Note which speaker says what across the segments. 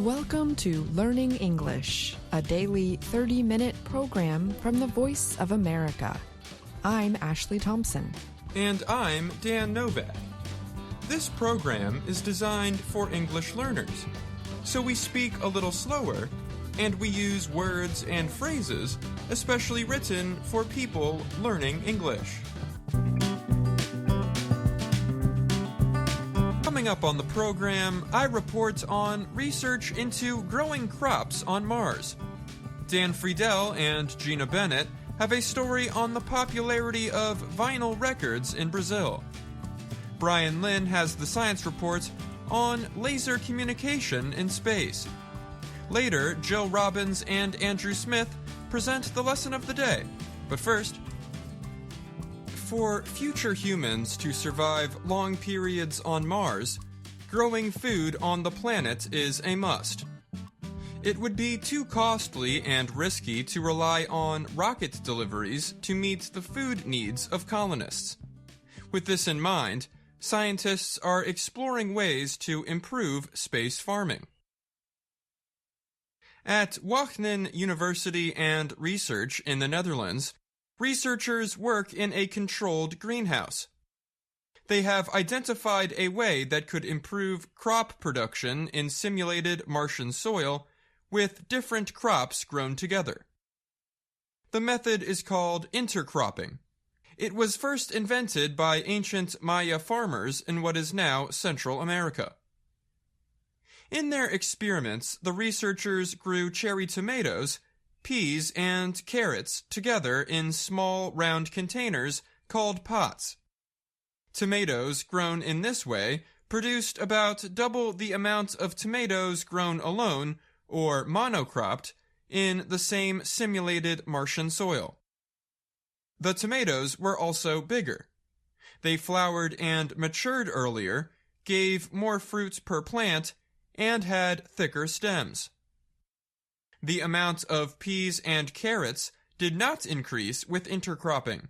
Speaker 1: Welcome to Learning English, a daily 30-minute program from the Voice of America. I'm Ashley Thompson.
Speaker 2: And I'm Dan Novak. This program is designed for English learners, so we speak a little slower, and we use words and phrases especially written for people learning English. Coming up on the program, I report on research into growing crops on Mars. Dan Friedel and Gina Bennett have a story on the popularity of vinyl records in Brazil. Brian Lynn has the science report on laser communication in space. Later, Jill Robbins and Andrew Smith present the lesson of the day. But first, for future humans to survive long periods on Mars, growing food on the planet is a must. It would be too costly and risky to rely on rocket deliveries to meet the food needs of colonists. With this in mind, scientists are exploring ways to improve space farming. At Wageningen University and Research in the Netherlands, researchers work in a controlled greenhouse. They have identified a way that could improve crop production in simulated Martian soil with different crops grown together. The method is called intercropping. It was first invented by ancient Maya farmers in what is now Central America. In their experiments, the researchers grew cherry tomatoes, peas, and carrots together in small round containers called pots. Tomatoes grown in this way produced about double the amount of tomatoes grown alone, or monocropped, in the same simulated Martian soil. The tomatoes were also bigger. They flowered and matured earlier, gave more fruit per plant, and had thicker stems. The amount of peas and carrots did not increase with intercropping.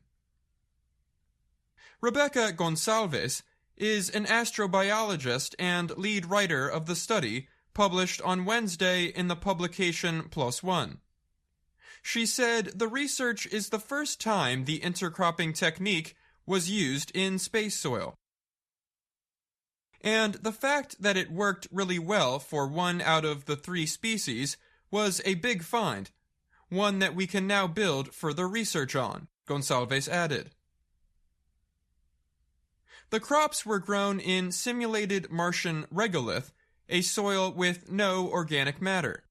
Speaker 2: Rebecca Gonçalves is an astrobiologist and lead writer of the study published on Wednesday in the publication PLOS ONE. She said the research is the first time the intercropping technique was used in space soil. And the fact that it worked really well for one out of the 3 species was a big find, one that we can now build further research on, Gonçalves added. The crops were grown in simulated Martian regolith, a soil with no organic matter.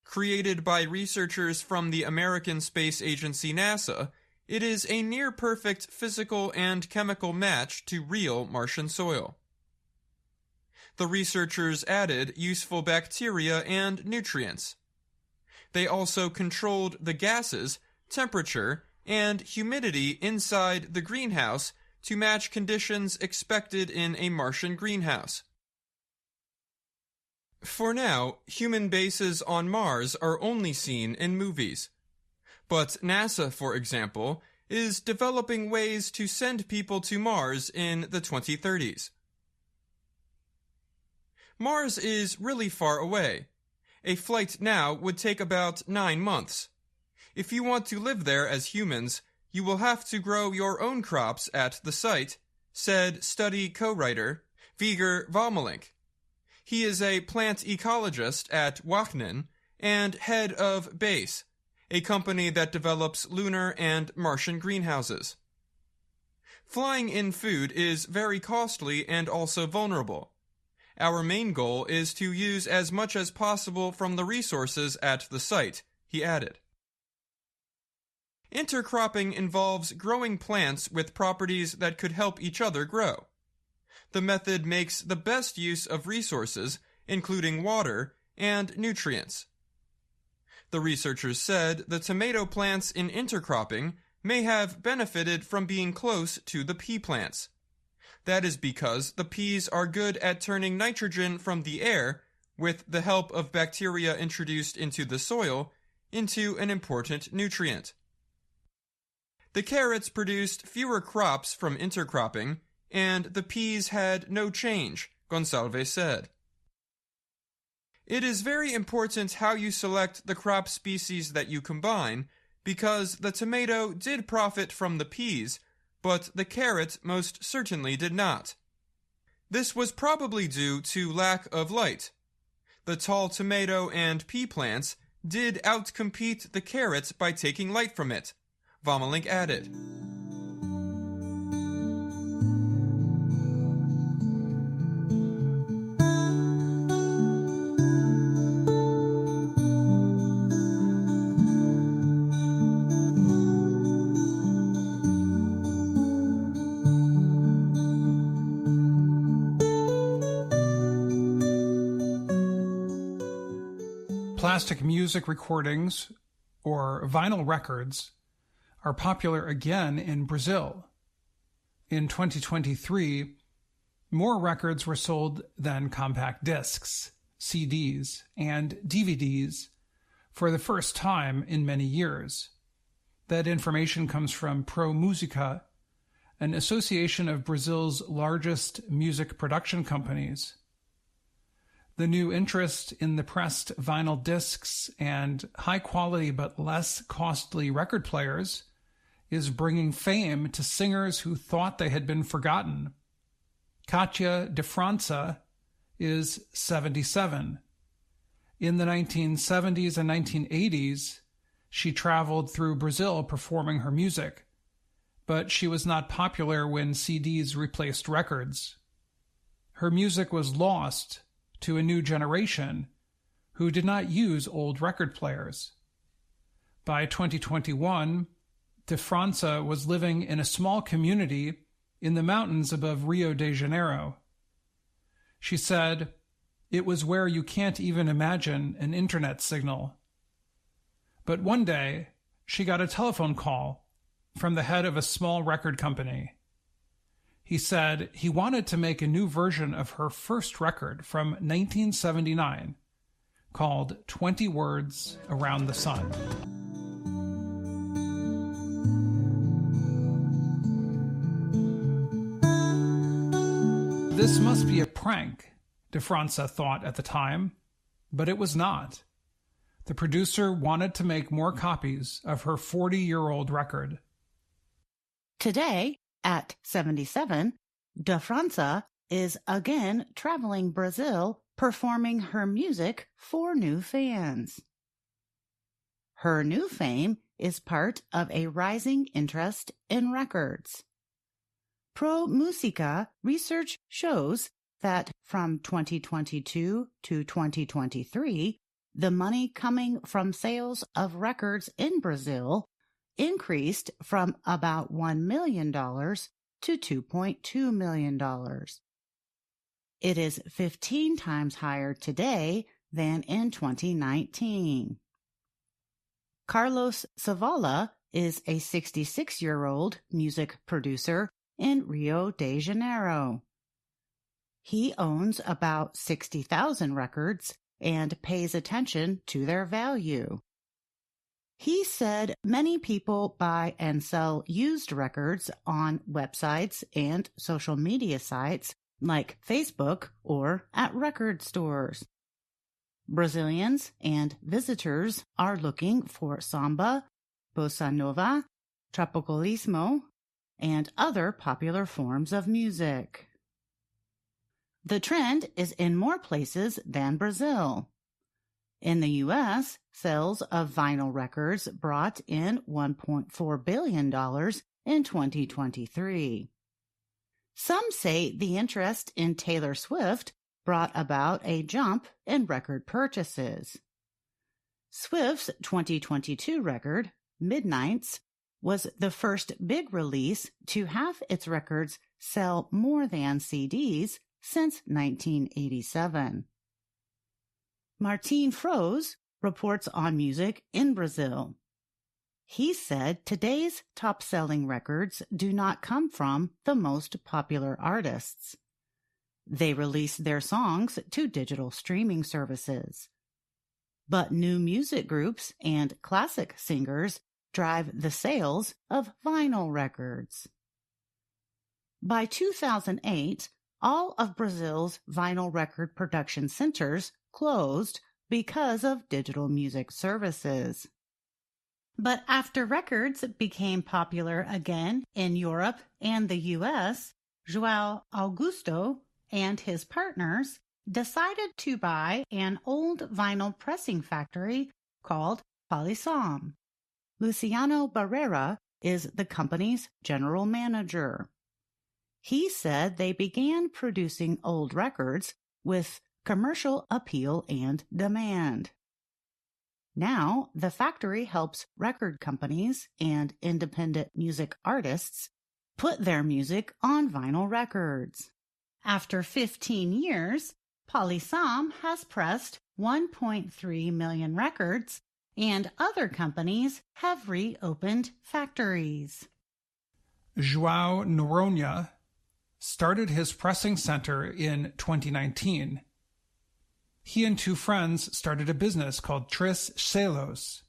Speaker 2: Created by researchers from the American Space Agency NASA, it is a near-perfect physical and chemical match to real Martian soil. The researchers added useful bacteria and nutrients. They also controlled the gases, temperature, and humidity inside the greenhouse to match conditions expected in a Martian greenhouse. For now, human bases on Mars are only seen in movies. But NASA, for example, is developing ways to send people to Mars in the 2030s. Mars is really far away. A flight now would take about 9 months. If you want to live there as humans, you will have to grow your own crops at the site, said study co-writer Wieger Vomelink. He is a plant ecologist at Wageningen and head of BASE, a company that develops lunar and Martian greenhouses. Flying in food is very costly and also vulnerable. Our main goal is to use as much as possible from the resources at the site, he added. Intercropping involves growing plants with properties that could help each other grow. The method makes the best use of resources, including water and nutrients. The researchers said the tomato plants in intercropping may have benefited from being close to the pea plants. That is because the peas are good at turning nitrogen from the air, with the help of bacteria introduced into the soil, into an important nutrient. The carrots produced fewer crops from intercropping, and the peas had no change, Gonçalves said. It is very important how you select the crop species that you combine, because the tomato did profit from the peas, but the carrot most certainly did not. This was probably due to lack of light. The tall tomato and pea plants did outcompete the carrot by taking light from it. Vomelink added.
Speaker 3: Plastic music recordings, or vinyl records, are popular again in Brazil. In 2023, more records were sold than compact discs, CDs, and DVDs for the first time in many years. That information comes from Pro Musica, an association of Brazil's largest music production companies. The new interest in the pressed vinyl discs and high-quality but less costly record players is bringing fame to singers who thought they had been forgotten. Katia de França is 77. In the 1970s and 1980s, she traveled through Brazil performing her music, but she was not popular when CDs replaced records. Her music was lost to a new generation who did not use old record players. By 2021, de França was living in a small community in the mountains above Rio de Janeiro. She said, "It was where you can't even imagine an internet signal." But one day, she got a telephone call from the head of a small record company. He said he wanted to make a new version of her first record from 1979 called 20 Words Around the Sun. This must be a prank, de França thought at the time, but it was not. The producer wanted to make more copies of her 40-year-old record.
Speaker 4: Today, at 77, de França is again traveling Brazil, performing her music for new fans. Her new fame is part of a rising interest in records. Pro Musica research shows that from 2022 to 2023, the money coming from sales of records in Brazil increased from about $1 million to $2.2 million. It is 15 times higher today than in 2019. Carlos Savala is a 66-year-old music producer in Rio de Janeiro. He owns about 60,000 records and pays attention to their value. He said many people buy and sell used records on websites and social media sites like Facebook or at record stores. Brazilians and visitors are looking for samba, bossa nova, tropicalismo, and other popular forms of music. The trend is in more places than Brazil. In the U.S., sales of vinyl records brought in $1.4 billion in 2023. Some say the interest in Taylor Swift brought about a jump in record purchases. Swift's 2022 record, Midnights, was the first big release to have its records sell more than CDs since 1987. Martin Froese reports on music in Brazil. He said today's top-selling records do not come from the most popular artists. They release their songs to digital streaming services. But new music groups and classic singers drive the sales of vinyl records. By 2008, all of Brazil's vinyl record production centers closed because of digital music services. But after records became popular again in Europe and the U.S., João Augusto and his partners decided to buy an old vinyl pressing factory called Polissom. Luciano Barrera is the company's general manager. He said they began producing old records with commercial appeal and demand. Now, the factory helps record companies and independent music artists put their music on vinyl records. After 15 years, Polissom has pressed 1.3 million records, and other companies have reopened factories.
Speaker 3: João Noronha started his pressing center in 2019. He and two friends started a business called Três Selos.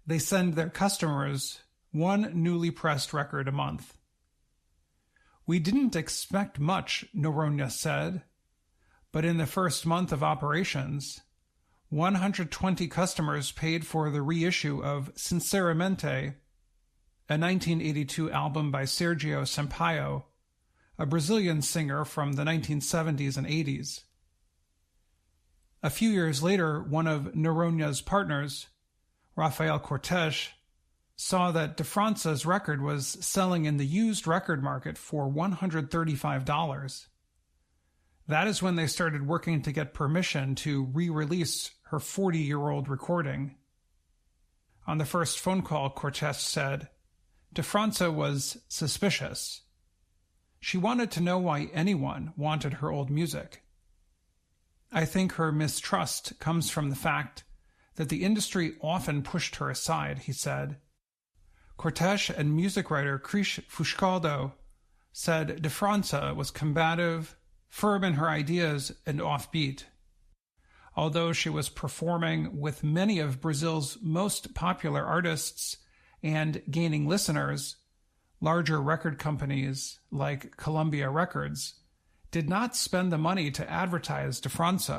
Speaker 3: They send their customers one newly pressed record a month. We didn't expect much, Noronha said, but in the first month of operations, 120 customers paid for the reissue of Sinceramente, a 1982 album by Sergio Sampaio, a Brazilian singer from the 1970s and 80s. A few years later, one of Noronha's partners, Rafael Cortes, saw that De France's record was selling in the used record market for $135. That is when they started working to get permission to re-release her 40-year-old recording. On the first phone call, Cortes said, De France was suspicious. She wanted to know why anyone wanted her old music. I think her mistrust comes from the fact that the industry often pushed her aside, he said. Cortes and music writer Krish Fuscaldo said De France was combative, firm in her ideas, and offbeat. Although she was performing with many of Brazil's most popular artists and gaining listeners, larger record companies like Columbia Records did not spend the money to advertise De France.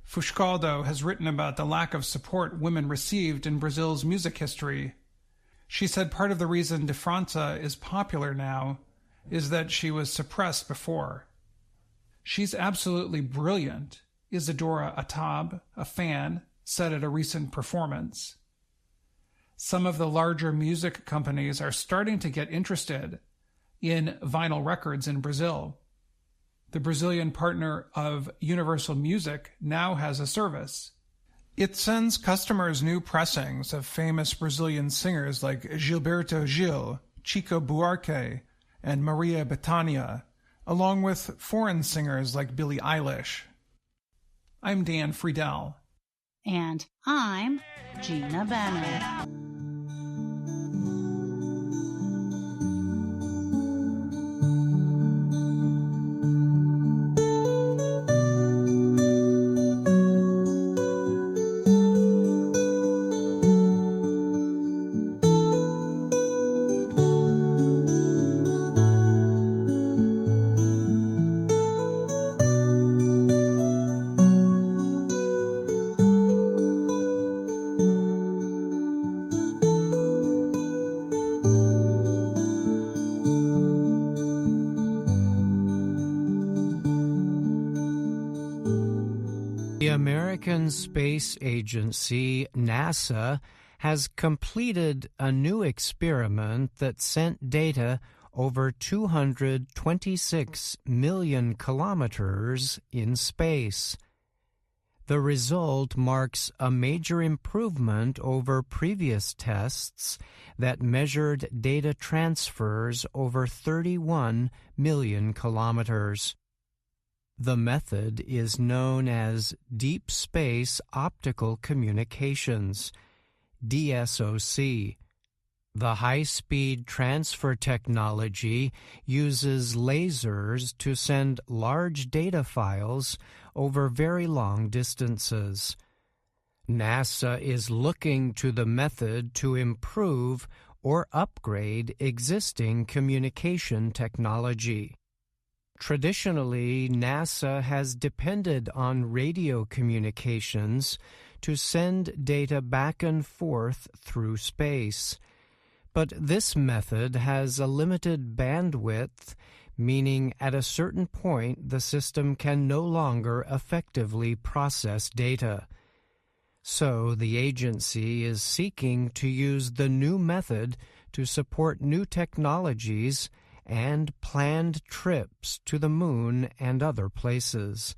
Speaker 3: Fuscaldo has written about the lack of support women received in Brazil's music history. She said part of the reason De France is popular now is that she was suppressed before. She's absolutely brilliant, Isadora Atab, a fan, said at a recent performance. Some of the larger music companies are starting to get interested in vinyl records in Brazil. The Brazilian partner of Universal Music now has a service. It sends customers new pressings of famous Brazilian singers like Gilberto Gil, Chico Buarque, and Maria Bethânia, along with foreign singers like Billie Eilish. I'm Dan Friedel.
Speaker 4: And I'm Gina Bennett.
Speaker 5: The American Space Agency, NASA, has completed a new experiment that sent data over 226 million kilometers in space. The result marks a major improvement over previous tests that measured data transfers over 31 million kilometers. The method is known as Deep Space Optical Communications, DSOC. The high-speed transfer technology uses lasers to send large data files over very long distances. NASA is looking to the method to improve or upgrade existing communication technology. Traditionally, NASA has depended on radio communications to send data back and forth through space. But this method has a limited bandwidth, meaning at a certain point the system can no longer effectively process data. So the agency is seeking to use the new method to support new technologies and planned trips to the moon and other places.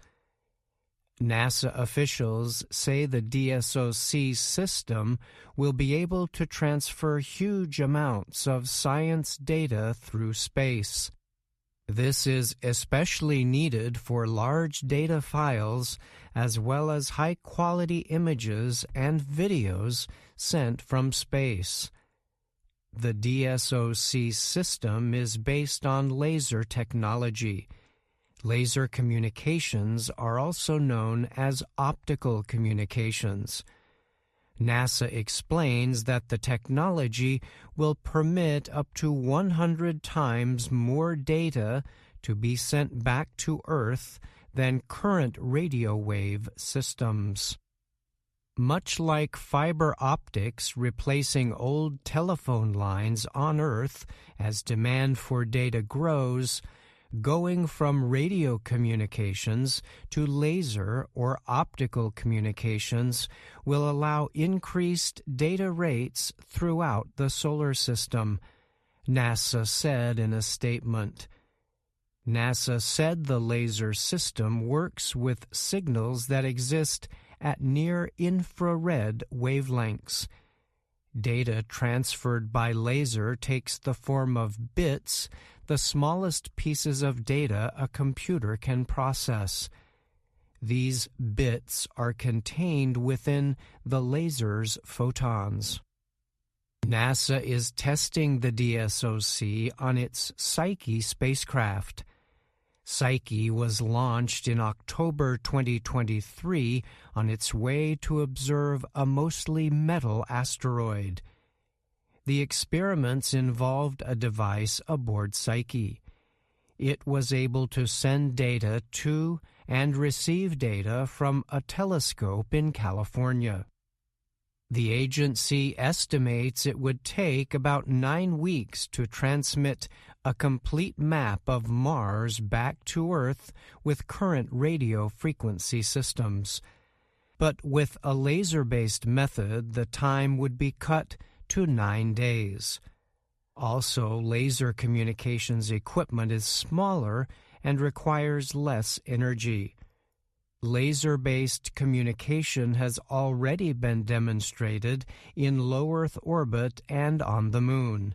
Speaker 5: NASA officials say the DSOC system will be able to transfer huge amounts of science data through space. This is especially needed for large data files as well as high-quality images and videos sent from space. The DSOC system is based on laser technology. Laser communications are also known as optical communications. NASA explains that the technology will permit up to 100 times more data to be sent back to Earth than current radio wave systems. Much like fiber optics replacing old telephone lines on Earth as demand for data grows, going from radio communications to laser or optical communications will allow increased data rates throughout the solar system, NASA said in a statement. NASA said the laser system works with signals that exist at near-infrared wavelengths. Data transferred by laser takes the form of bits, the smallest pieces of data a computer can process. These bits are contained within the laser's photons. NASA is testing the DSOC on its Psyche spacecraft. Psyche was launched in October 2023 on its way to observe a mostly metal asteroid. The experiments involved a device aboard Psyche. It was able to send data to and receive data from a telescope in California. The agency estimates it would take about 9 weeks to transmit a complete map of Mars back to Earth with current radio frequency systems. But with a laser-based method, the time would be cut to 9 days. Also, laser communications equipment is smaller and requires less energy. Laser-based communication has already been demonstrated in low Earth orbit and on the Moon.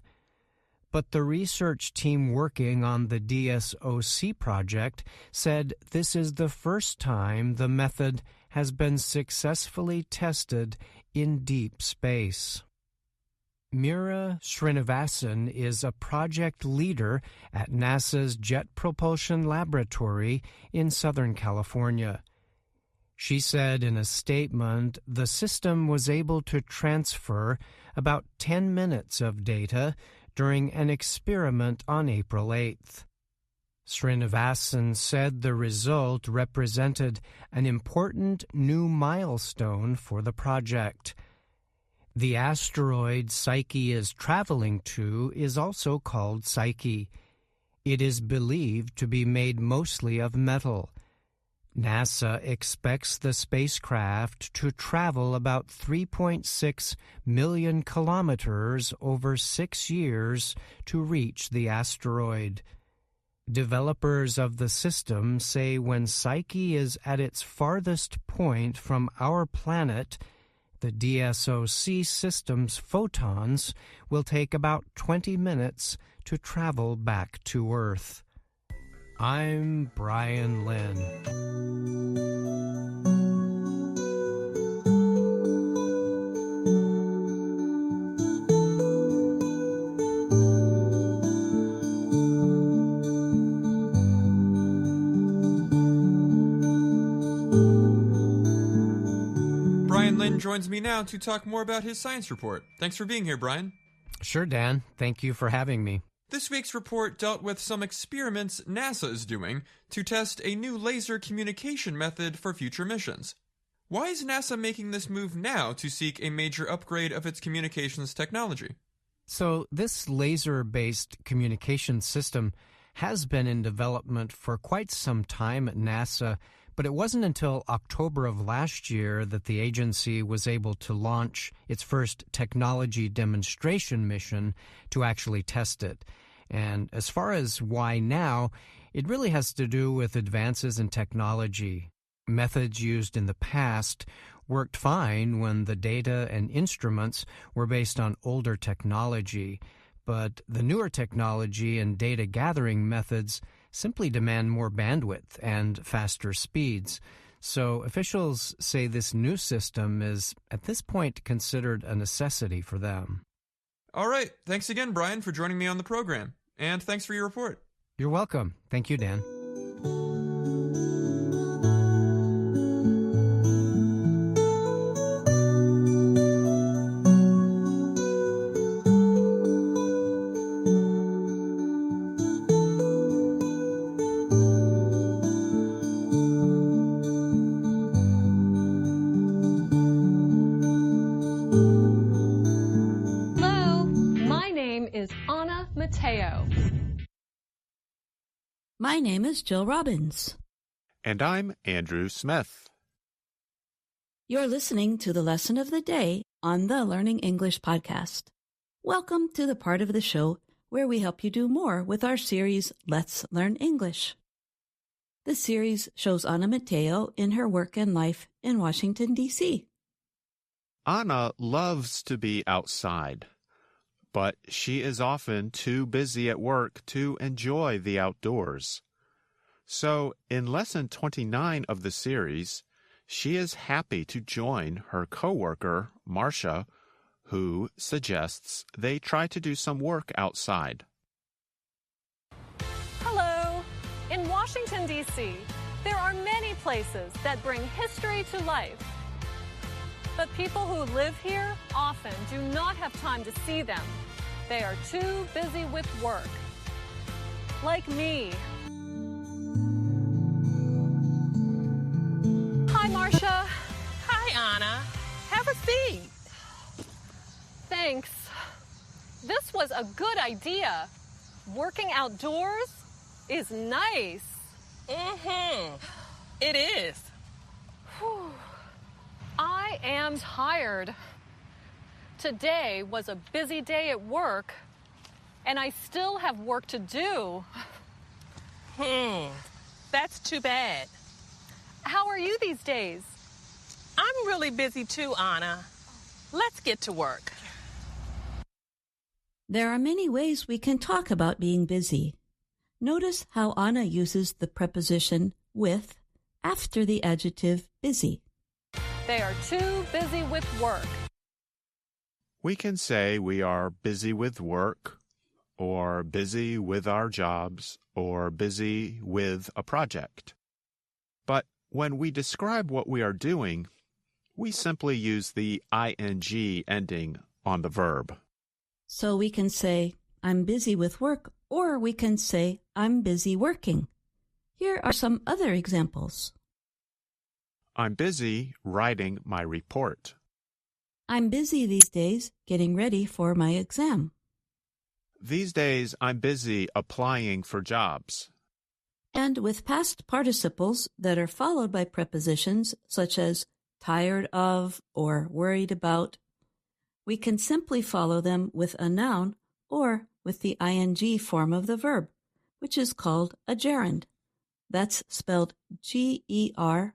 Speaker 5: But the research team working on the DSOC project said this is the first time the method has been successfully tested in deep space. Meera Srinivasan is a project leader at NASA's Jet Propulsion Laboratory in Southern California. She said in a statement the system was able to transfer about 10 minutes of data during an experiment on April 8th. Srinivasan said the result represented an important new milestone for the project. The asteroid Psyche is traveling to is also called Psyche. It is believed to be made mostly of metal. NASA expects the spacecraft to travel about 3.6 million kilometers over 6 years to reach the asteroid. Developers of the system say when Psyche is at its farthest point from our planet, the DSOC system's photons will take about 20 minutes to travel back to Earth. I'm Brian Lynn.
Speaker 2: Brian Lynn joins me now to talk more about his science report. Thanks for being here, Brian.
Speaker 5: Sure, Dan. Thank you for having me.
Speaker 2: This week's report dealt with some experiments NASA is doing to test a new laser communication method for future missions. Why is NASA making this move now to seek a major upgrade of its communications technology?
Speaker 5: So this laser-based communication system has been in development for quite some time at NASA, but it wasn't until October of last year that the agency was able to launch its first technology demonstration mission to actually test it. And as far as why now, it really has to do with advances in technology. Methods used in the past worked fine when the data and instruments were based on older technology, but the newer technology and data gathering methods simply demand more bandwidth and faster speeds. So officials say this new system is, at this point, considered a necessity for them.
Speaker 2: All right. Thanks again, Brian, for joining me on the program. And thanks for your report.
Speaker 5: You're welcome. Thank you, Dan.
Speaker 6: My name is Jill Robbins.
Speaker 7: And I'm Andrew Smith.
Speaker 6: You're listening to the lesson of the day on the Learning English podcast. Welcome to the part of the show where we help you do more with our series, Let's Learn English. The series shows Ana Mateo in her work and life in Washington, D.C.
Speaker 7: Ana loves to be outside, but she is often too busy at work to enjoy the outdoors. So, in Lesson 29 of the series, she is happy to join her coworker, Marcia, who suggests they try to do some work outside.
Speaker 8: Hello! In Washington, D.C., there are many places that bring history to life. But people who live here often do not have time to see them. They are too busy with work. Like me. Hi, Marcia.
Speaker 9: Hi, Anna. Have a seat.
Speaker 8: Thanks. This was a good idea. Working outdoors is nice.
Speaker 9: It is.
Speaker 8: Whew. I am tired. Today was a busy day at work, and I still have work to do.
Speaker 9: That's too bad.
Speaker 8: How are you these days?
Speaker 9: I'm really busy too, Anna. Let's get to work.
Speaker 6: There are many ways we can talk about being busy. Notice how Ana uses the preposition with after the adjective busy.
Speaker 8: They are too busy with work.
Speaker 7: We can say we are busy with work, or busy with our jobs, or busy with a project. But when we describe what we are doing, we simply use the ing ending on the verb.
Speaker 6: So we can say, I'm busy with work, or we can say, I'm busy working. Here are some other examples.
Speaker 7: I'm busy writing my report.
Speaker 6: I'm busy these days getting ready for my exam.
Speaker 7: These days, I'm busy applying for jobs.
Speaker 6: And with past participles that are followed by prepositions such as tired of or worried about, we can simply follow them with a noun or with the ing form of the verb, which is called a gerund. That's spelled G-E-R-U-N-D.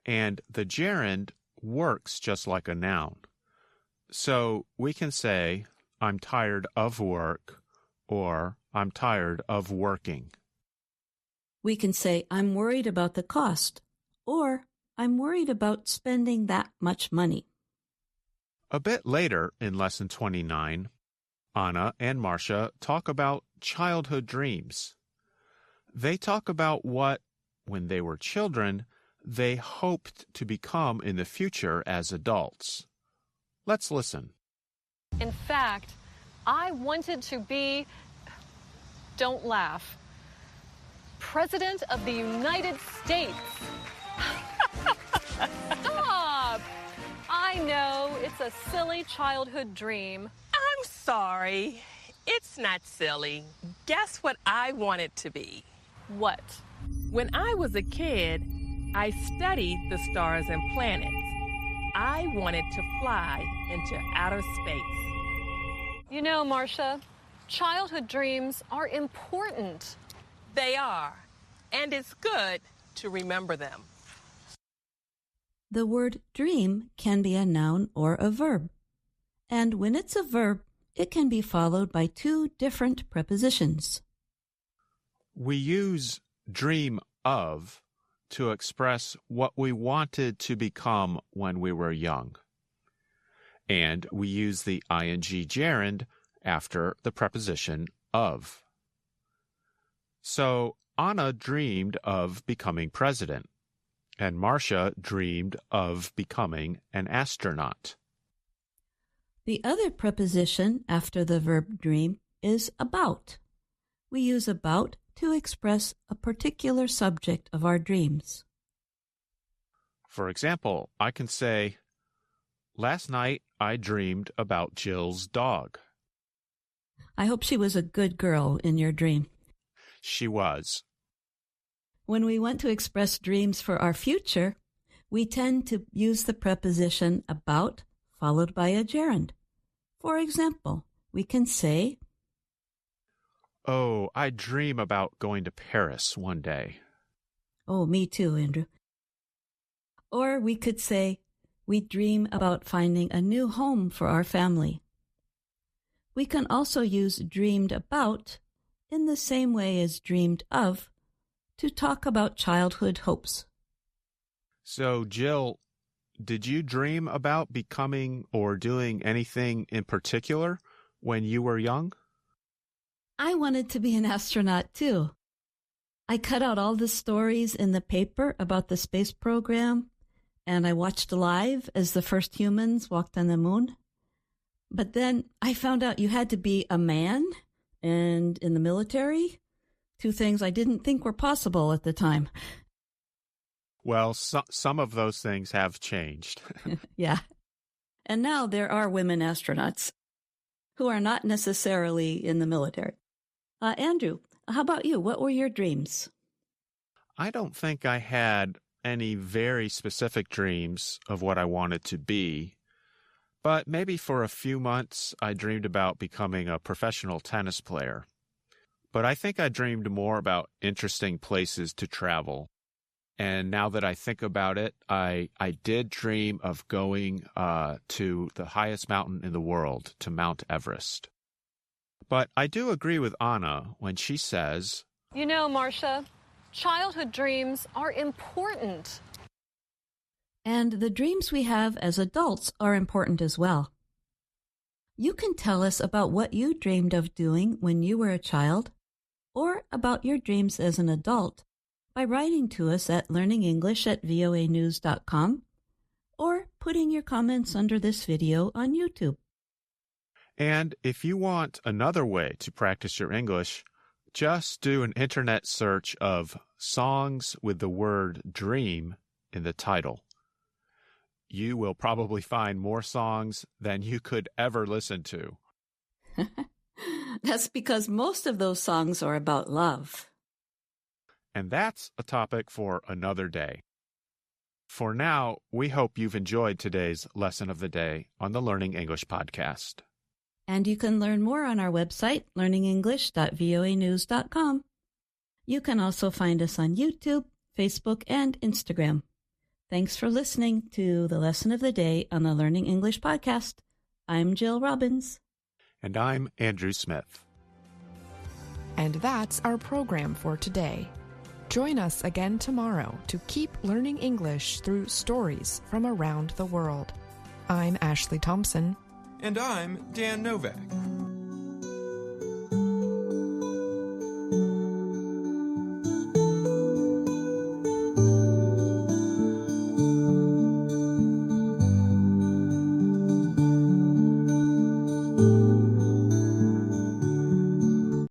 Speaker 7: And the gerund works just like a noun. So we can say, I'm tired of work, or I'm tired of working.
Speaker 6: We can say, I'm worried about the cost, or I'm worried about spending that much money.
Speaker 7: A bit later in Lesson 29, Anna and Marcia talk about childhood dreams. They talk about what, when they were children, they hoped to become in the future as adults. Let's listen.
Speaker 8: In fact, I wanted to be, don't laugh, President of the United States. Stop! I know, it's a silly childhood dream.
Speaker 9: I'm sorry. It's not silly. Guess what I wanted to be?
Speaker 8: What?
Speaker 9: When I was a kid, I studied the stars and planets. I wanted to fly into outer space.
Speaker 8: You know, Marcia, childhood dreams are important.
Speaker 9: They are, and it's good to remember them.
Speaker 6: The word dream can be a noun or a verb. And when it's a verb, it can be followed by two different prepositions.
Speaker 7: We use dream of to express what we wanted to become when we were young. And we use the ing gerund after the preposition of. So Anna dreamed of becoming president, and Marcia dreamed of becoming an astronaut.
Speaker 6: The other preposition after the verb dream is about. We use about to express a particular subject of our dreams.
Speaker 7: For example, I can say, last night I dreamed about Jill's dog.
Speaker 6: I hope she was a good girl in your dream.
Speaker 7: She was.
Speaker 6: When we want to express dreams for our future, we tend to use the preposition about followed by a gerund. For example, we can say,
Speaker 7: Oh, I dream about going to Paris one day.
Speaker 6: Oh, me too, Andrew. Or we could say, we dream about finding a new home for our family. We can also use dreamed about in the same way as dreamed of to talk about childhood hopes.
Speaker 7: So, Jill, did you dream about becoming or doing anything in particular when you were young?
Speaker 6: I wanted to be an astronaut too. I cut out all the stories in the paper about the space program, and I watched live as the first humans walked on the moon. But then I found out you had to be a man and in the military, two things I didn't think were possible at the time.
Speaker 7: Well, some of those things have changed.
Speaker 6: Yeah. And now there are women astronauts who are not necessarily in the military. Andrew, how about you? What were your dreams?
Speaker 7: I don't think I had any very specific dreams of what I wanted to be, but maybe for a few months I dreamed about becoming a professional tennis player. But I think I dreamed more about interesting places to travel. And now that I think about it, I did dream of going to the highest mountain in the world, to Mount Everest. But I do agree with Anna when she says,
Speaker 8: You know, Marcia, childhood dreams are important.
Speaker 6: And the dreams we have as adults are important as well. You can tell us about what you dreamed of doing when you were a child, or about your dreams as an adult, by writing to us at learningenglish@voanews.com or putting your comments under this video on YouTube.
Speaker 7: And if you want another way to practice your English, just do an internet search of songs with the word dream in the title. You will probably find more songs than you could ever listen to.
Speaker 6: That's because most of those songs are about love.
Speaker 7: And that's a topic for another day. For now, we hope you've enjoyed today's lesson of the day on the Learning English podcast.
Speaker 6: And you can learn more on our website, learningenglish.voanews.com. You can also find us on YouTube, Facebook, and Instagram. Thanks for listening to the lesson of the day on the Learning English podcast. I'm Jill Robbins.
Speaker 7: And I'm Andrew Smith.
Speaker 1: And that's our program for today. Join us again tomorrow to keep learning English through stories from around the world. I'm Ashley Thompson.
Speaker 2: And I'm Dan Novak.